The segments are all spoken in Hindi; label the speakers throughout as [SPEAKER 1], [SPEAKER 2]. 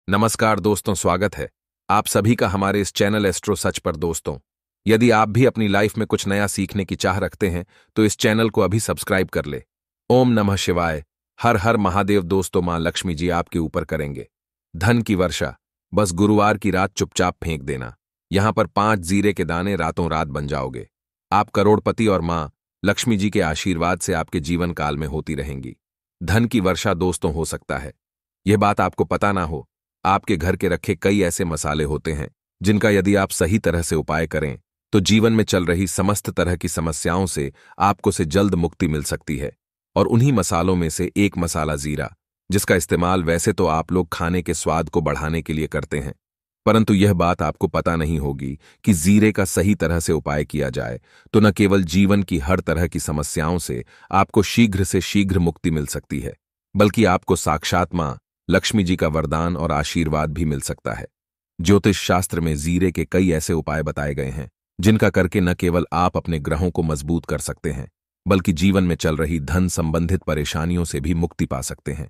[SPEAKER 1] नमस्कार दोस्तों, स्वागत है आप सभी का हमारे इस चैनल एस्ट्रो सच पर। दोस्तों, यदि आप भी अपनी लाइफ में कुछ नया सीखने की चाह रखते हैं तो इस चैनल को अभी सब्सक्राइब कर ले। ओम नमः शिवाय, हर हर महादेव। दोस्तों, मां लक्ष्मी जी आपके ऊपर करेंगे धन की वर्षा। बस गुरुवार की रात चुपचाप फेंक देना। यहां पर 5 जीरे के दाने, रातों रात बन जाओगे आप करोड़पति और मां लक्ष्मी जी के आशीर्वाद से आपके जीवन काल में होती रहेंगी धन की वर्षा। दोस्तों, हो सकता है यह बात आपको पता ना हो, आपके घर के रखे कई ऐसे मसाले होते हैं जिनका यदि आप सही तरह से उपाय करें तो जीवन में चल रही समस्त तरह की समस्याओं से आपको से जल्द मुक्ति मिल सकती है। और उन्हीं मसालों में से एक मसाला जीरा, जिसका इस्तेमाल वैसे तो आप लोग खाने के स्वाद को बढ़ाने के लिए करते हैं, परंतु यह बात आपको पता नहीं होगी कि जीरे का सही तरह से उपाय किया जाए तो न केवल जीवन की हर तरह की समस्याओं से आपको शीघ्र से शीघ्र मुक्ति मिल सकती है, बल्कि आपको साक्षात मां लक्ष्मी जी का वरदान और आशीर्वाद भी मिल सकता है। ज्योतिष शास्त्र में जीरे के कई ऐसे उपाय बताए गए हैं जिनका करके न केवल आप अपने ग्रहों को मजबूत कर सकते हैं, बल्कि जीवन में चल रही धन संबंधित परेशानियों से भी मुक्ति पा सकते हैं।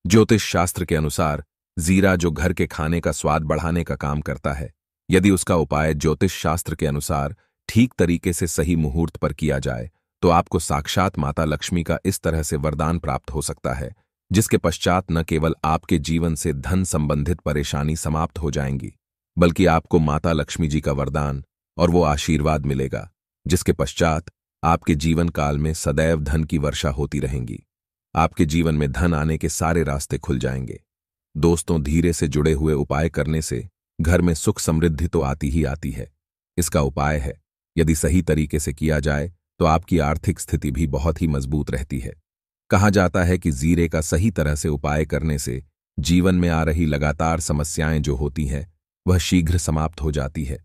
[SPEAKER 1] ज्योतिष शास्त्र के अनुसार जीरा, जो घर के खाने का स्वाद बढ़ाने का काम करता है, यदि उसका उपाय ज्योतिष शास्त्र के अनुसार ठीक तरीके से सही मुहूर्त पर किया जाए तो आपको साक्षात माता लक्ष्मी का इस तरह से वरदान प्राप्त हो सकता है जिसके पश्चात न केवल आपके जीवन से धन संबंधित परेशानी समाप्त हो जाएंगी, बल्कि आपको माता लक्ष्मी जी का वरदान और वो आशीर्वाद मिलेगा जिसके पश्चात आपके जीवन काल में सदैव धन की वर्षा होती रहेंगी। आपके जीवन में धन आने के सारे रास्ते खुल जाएंगे। दोस्तों, धीरे से जुड़े हुए उपाय करने से घर में सुख समृद्धि तो आती ही आती है। इसका उपाय है, यदि सही तरीके से किया जाए तो आपकी आर्थिक स्थिति भी बहुत ही मजबूत रहती है। कहा जाता है कि जीरे का सही तरह से उपाय करने से जीवन में आ रही लगातार समस्याएं जो होती हैं वह शीघ्र समाप्त हो जाती है।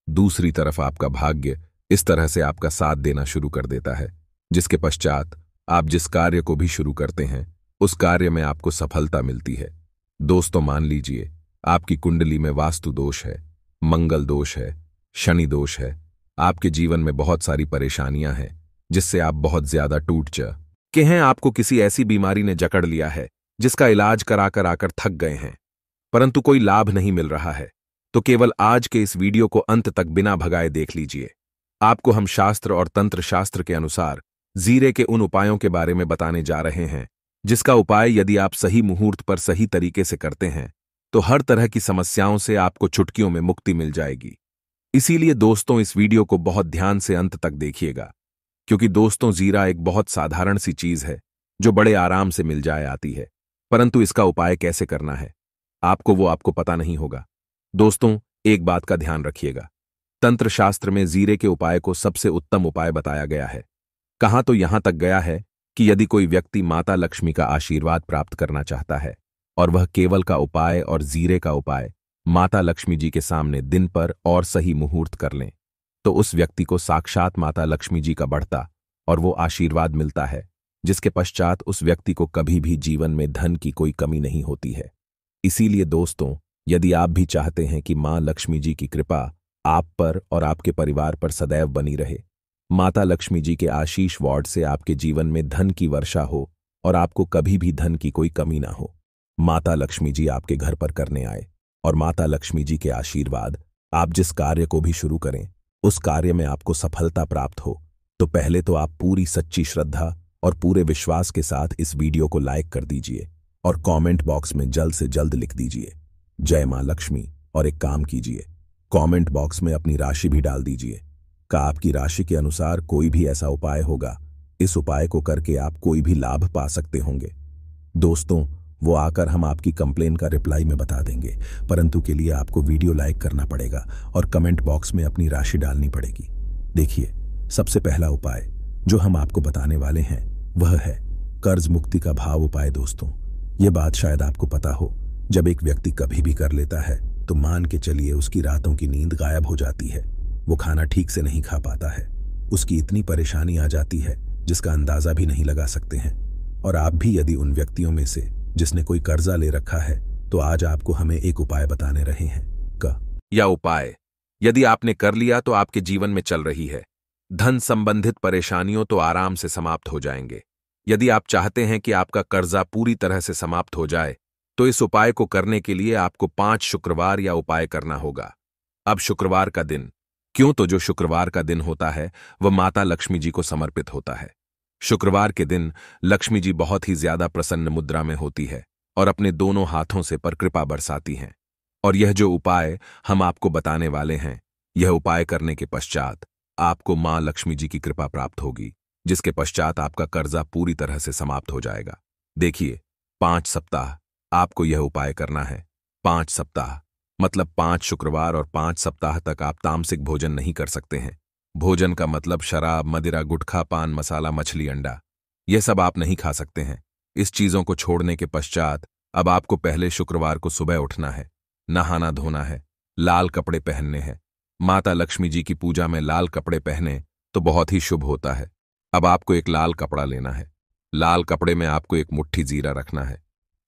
[SPEAKER 1] दूसरी तरफ आपका भाग्य इस तरह से आपका साथ देना शुरू कर देता है जिसके पश्चात आप जिस कार्य को भी शुरू करते हैं उस कार्य में आपको सफलता मिलती है। दोस्तों, मान लीजिए आपकी कुंडली में वास्तु दोष है, मंगल दोष है, शनि दोष है, आपके जीवन में बहुत सारी परेशानियां हैं जिससे आप बहुत ज्यादा टूट के हैं, आपको किसी ऐसी बीमारी ने जकड़ लिया है जिसका इलाज कराकर आकर थक गए हैं परंतु कोई लाभ नहीं मिल रहा है, तो केवल आज के इस वीडियो को अंत तक बिना भगाए देख लीजिए। आपको हम शास्त्र और तंत्र शास्त्र के अनुसार जीरे के उन उपायों के बारे में बताने जा रहे हैं जिसका उपाय यदि आप सही मुहूर्त पर सही तरीके से करते हैं तो हर तरह की समस्याओं से आपको चुटकियों में मुक्ति मिल जाएगी। इसीलिए दोस्तों, इस वीडियो को बहुत ध्यान से अंत तक देखिएगा, क्योंकि दोस्तों, जीरा एक बहुत साधारण सी चीज है जो बड़े आराम से मिल जाए आती है, परंतु इसका उपाय कैसे करना है आपको पता नहीं होगा। दोस्तों, एक बात का ध्यान रखिएगा, तंत्र शास्त्र में जीरे के उपाय को सबसे उत्तम उपाय बताया गया है। कहां तो यहां तक गया है कि यदि कोई व्यक्ति माता लक्ष्मी का आशीर्वाद प्राप्त करना चाहता है और वह केवल का उपाय और जीरे का उपाय माता लक्ष्मी जी के सामने दिन पर और सही मुहूर्त कर लें तो उस व्यक्ति को साक्षात माता लक्ष्मी जी का बढ़ता और वो आशीर्वाद मिलता है जिसके पश्चात उस व्यक्ति को कभी भी जीवन में धन की कोई कमी नहीं होती है। इसीलिए दोस्तों, यदि आप भी चाहते हैं कि मां लक्ष्मी जी की कृपा आप पर और आपके परिवार पर सदैव बनी रहे, माता लक्ष्मी जी के आशीष वार्ड से आपके जीवन में धन की वर्षा हो और आपको कभी भी धन की कोई कमी ना हो, माता लक्ष्मी जी आपके घर पर करने आए और माता लक्ष्मी जी के आशीर्वाद आप जिस कार्य को भी शुरू करें उस कार्य में आपको सफलता प्राप्त हो, तो पहले तो आप पूरी सच्ची श्रद्धा और पूरे विश्वास के साथ इस वीडियो को लाइक कर दीजिए और कमेंट बॉक्स में जल्द से जल्द लिख दीजिए जय मां लक्ष्मी। और एक काम कीजिए, कमेंट बॉक्स में अपनी राशि भी डाल दीजिए। का आपकी राशि के अनुसार कोई भी ऐसा उपाय होगा, इस उपाय को करके आप कोई भी लाभ पा सकते होंगे। दोस्तों, वो आकर हम आपकी कंप्लेन का रिप्लाई में बता देंगे, परंतु के लिए आपको वीडियो लाइक करना पड़ेगा और कमेंट बॉक्स में अपनी राशि डालनी पड़ेगी। देखिए, सबसे पहला उपाय जो हम आपको बताने वाले हैं वह है कर्ज मुक्ति का भाव उपाय। दोस्तों, यह बात शायद आपको पता हो, जब एक व्यक्ति कभी भी कर लेता है तो मान के चलिए उसकी रातों की नींद गायब हो जाती है, वो खाना ठीक से नहीं खा पाता है, उसकी इतनी परेशानी आ जाती है जिसका अंदाजा भी नहीं लगा सकते हैं। और आप भी यदि उन व्यक्तियों में से जिसने कोई कर्जा ले रखा है तो आज आपको हमें एक उपाय बताने रहे हैं। यह उपाय यदि आपने कर लिया तो आपके जीवन में चल रही है धन संबंधित परेशानियों तो आराम से समाप्त हो जाएंगे। यदि आप चाहते हैं कि आपका कर्जा पूरी तरह से समाप्त हो जाए तो इस उपाय को करने के लिए आपको 5 शुक्रवार या उपाय करना होगा। अब शुक्रवार का दिन, क्यों? तो जो शुक्रवार का दिन होता है वह माता लक्ष्मी जी को समर्पित होता है। शुक्रवार के दिन लक्ष्मी जी बहुत ही ज्यादा प्रसन्न मुद्रा में होती है और अपने दोनों हाथों से पर कृपा बरसाती हैं। और यह जो उपाय हम आपको बताने वाले हैं, यह उपाय करने के पश्चात आपको मां लक्ष्मी जी की कृपा प्राप्त होगी, जिसके पश्चात आपका कर्जा पूरी तरह से समाप्त हो जाएगा। देखिए, 5 सप्ताह आपको यह उपाय करना है। 5 सप्ताह मतलब 5 शुक्रवार और 5 सप्ताह तक आप तामसिक भोजन नहीं कर सकते हैं। भोजन का मतलब शराब, मदिरा, गुटखा, पान मसाला, मछली, अंडा, यह सब आप नहीं खा सकते हैं। इस चीजों को छोड़ने के पश्चात अब आपको पहले शुक्रवार को सुबह उठना है, नहाना धोना है, लाल कपड़े पहनने हैं। माता लक्ष्मी जी की पूजा में लाल कपड़े पहने तो बहुत ही शुभ होता है। अब आपको एक लाल कपड़ा लेना है। लाल कपड़े में आपको एक मुट्ठी जीरा रखना है।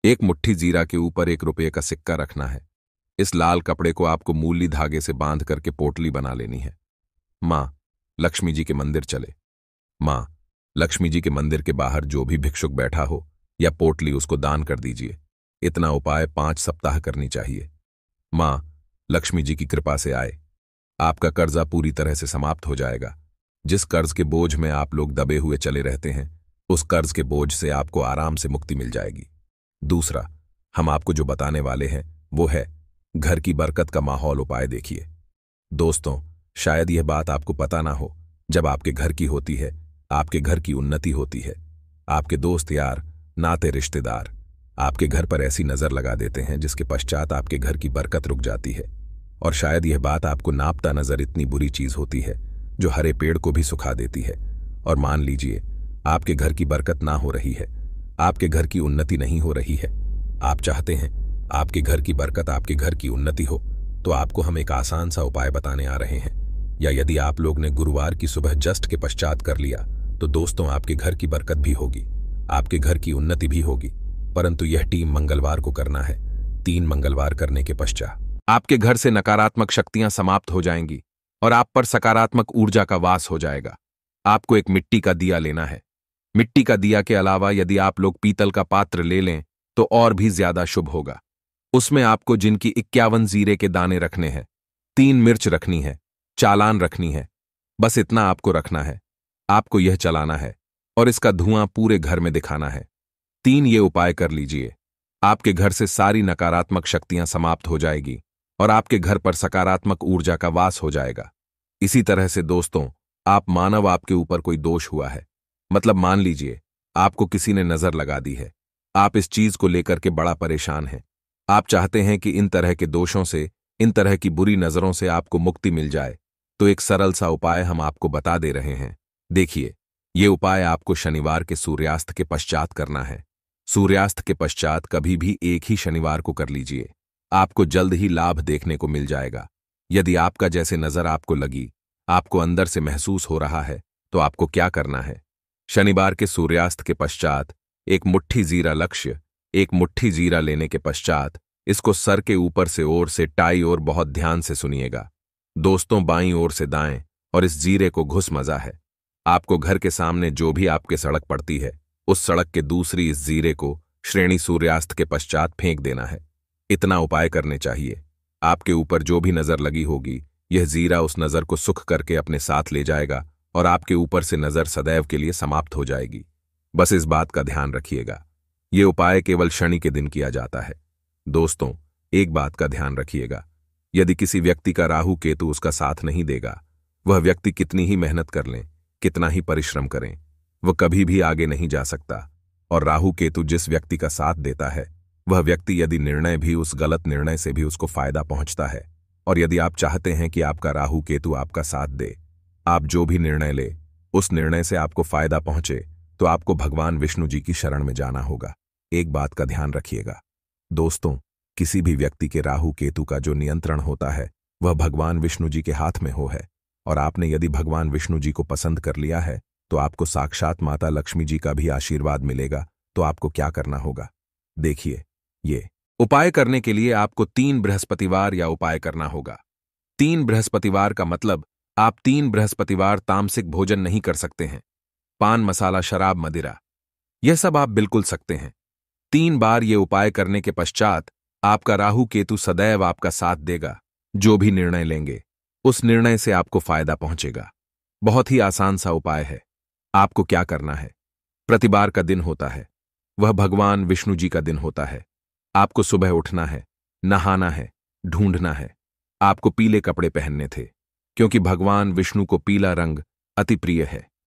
[SPEAKER 1] एक मुट्ठी जीरा के ऊपर 1 रुपये का सिक्का रखना है। इस लाल कपड़े को आपको मूली धागे से बांध करके पोटली बना लेनी है। मां लक्ष्मी जी के मंदिर चले। मां लक्ष्मी जी के मंदिर के बाहर जो भी भिक्षुक बैठा हो या पोटली, उसको दान कर दीजिए। इतना उपाय 5 सप्ताह करनी चाहिए। मां लक्ष्मी जी की कृपा से आए, आपका कर्जा पूरी तरह से समाप्त हो जाएगा। जिस कर्ज के बोझ में आप लोग दबे हुए चले रहते हैं, उस कर्ज के बोझ से आपको आराम से मुक्ति मिल जाएगी। दूसरा, हम आपको जो बताने वाले हैं वो है घर की बरकत का माहौल उपाय। देखिए दोस्तों, शायद यह बात आपको पता ना हो, जब आपके घर की होती है, आपके घर की उन्नति होती है, आपके दोस्त यार, नाते रिश्तेदार आपके घर पर ऐसी नजर लगा देते हैं जिसके पश्चात आपके घर की बरकत रुक जाती है। और शायद यह बात आपको नापता नजर इतनी बुरी चीज होती है जो हरे पेड़ को भी सुखा देती है। और मान लीजिए आपके घर की बरकत ना हो रही है, आपके घर की उन्नति नहीं हो रही है, आप चाहते हैं आपके घर की बरकत, आपके घर की उन्नति हो, तो आपको हम एक आसान सा उपाय बताने आ रहे हैं। या यदि आप लोग ने गुरुवार की सुबह जस्ट के पश्चात कर लिया तो दोस्तों आपके घर की बरकत भी होगी, आपके घर की उन्नति भी होगी। परंतु यह टीम मंगलवार को करना है। 3 मंगलवार करने के पश्चात आपके घर से नकारात्मक शक्तियां समाप्त हो जाएंगी और आप पर सकारात्मक ऊर्जा का वास हो जाएगा। आपको एक मिट्टी का दिया लेना है। मिट्टी का दिया के अलावा यदि आप लोग पीतल का पात्र ले लें तो और भी ज्यादा शुभ होगा। उसमें आपको जिनकी 51 जीरे के दाने रखने हैं, 3 मिर्च रखनी है, चालान रखनी है, बस इतना आपको रखना है। आपको यह चलाना है और इसका धुआं पूरे घर में दिखाना है। 3 ये उपाय कर लीजिए, आपके घर से सारी नकारात्मक शक्तियां समाप्त हो जाएगी और आपके घर पर सकारात्मक ऊर्जा का वास हो जाएगा। इसी तरह से दोस्तों, आप मानव आपके ऊपर कोई दोष हुआ है, मतलब मान लीजिए आपको किसी ने नजर लगा दी है, आप इस चीज को लेकर के बड़ा परेशान हैं, आप चाहते हैं कि इन तरह के दोषों से, इन तरह की बुरी नजरों से आपको मुक्ति मिल जाए, तो एक सरल सा उपाय हम आपको बता दे रहे हैं। देखिए, ये उपाय आपको शनिवार के सूर्यास्त के पश्चात करना है। सूर्यास्त के पश्चात कभी भी एक ही शनिवार को कर लीजिए, आपको जल्द ही लाभ देखने को मिल जाएगा। यदि आपका जैसे नजर आपको लगी, आपको अंदर से महसूस हो रहा है, तो आपको क्या करना है? शनिवार के सूर्यास्त के पश्चात एक मुट्ठी जीरा लेने के पश्चात इसको सर के ऊपर से ओर से टाई और बहुत ध्यान से सुनिएगा दोस्तों, बाईं ओर से दाएं, और इस जीरे को घुस मजा है। आपको घर के सामने जो भी आपके सड़क पड़ती है, उस सड़क के दूसरी इस जीरे को श्रेणी सूर्यास्त के पश्चात फेंक देना है। इतना उपाय करने चाहिए। आपके ऊपर जो भी नजर लगी होगी, यह जीरा उस नजर को सुख करके अपने साथ ले जाएगा और आपके ऊपर से नजर सदैव के लिए समाप्त हो जाएगी। बस इस बात का ध्यान रखिएगा, यह उपाय केवल शनि के दिन किया जाता है। दोस्तों, एक बात का ध्यान रखिएगा, यदि किसी व्यक्ति का राहु केतु उसका साथ नहीं देगा, वह व्यक्ति कितनी ही मेहनत कर लें, कितना ही परिश्रम करें, वह कभी भी आगे नहीं जा सकता। और राहु केतु जिस व्यक्ति का साथ देता है, वह व्यक्ति यदि निर्णय भी, उस गलत निर्णय से भी उसको फायदा पहुंचता है। और यदि आप चाहते हैं कि आपका राहु केतु आपका साथ दे, आप जो भी निर्णय ले उस निर्णय से आपको फायदा पहुंचे, तो आपको भगवान विष्णु जी की शरण में जाना होगा। एक बात का ध्यान रखिएगा दोस्तों, किसी भी व्यक्ति के राहु केतु का जो नियंत्रण होता है वह भगवान विष्णु जी के हाथ में हो है। और आपने यदि भगवान विष्णु जी को पसंद कर लिया है तो आपको साक्षात माता लक्ष्मी जी का भी आशीर्वाद मिलेगा। तो आपको क्या करना होगा? देखिए, ये उपाय करने के लिए आपको 3 बृहस्पतिवार या उपाय करना होगा। 3 बृहस्पतिवार का मतलब आप 3 बृहस्पतिवार तामसिक भोजन नहीं कर सकते हैं। पान मसाला, शराब, मदिरा, यह सब आप बिल्कुल सकते हैं, 3 बार ये उपाय करने के पश्चात आपका राहु केतु सदैव आपका साथ देगा। जो भी निर्णय लेंगे उस निर्णय से आपको फायदा पहुंचेगा। बहुत ही आसान सा उपाय है। आपको क्या करना है? प्रतिवार का दिन होता है, वह भगवान विष्णु जी का दिन होता है। आपको सुबह उठना है, नहाना है, ढूंढना है। आपको पीले कपड़े पहनने थे, क्योंकि भगवान विष्णु को पीला रंग अति प्रिय है।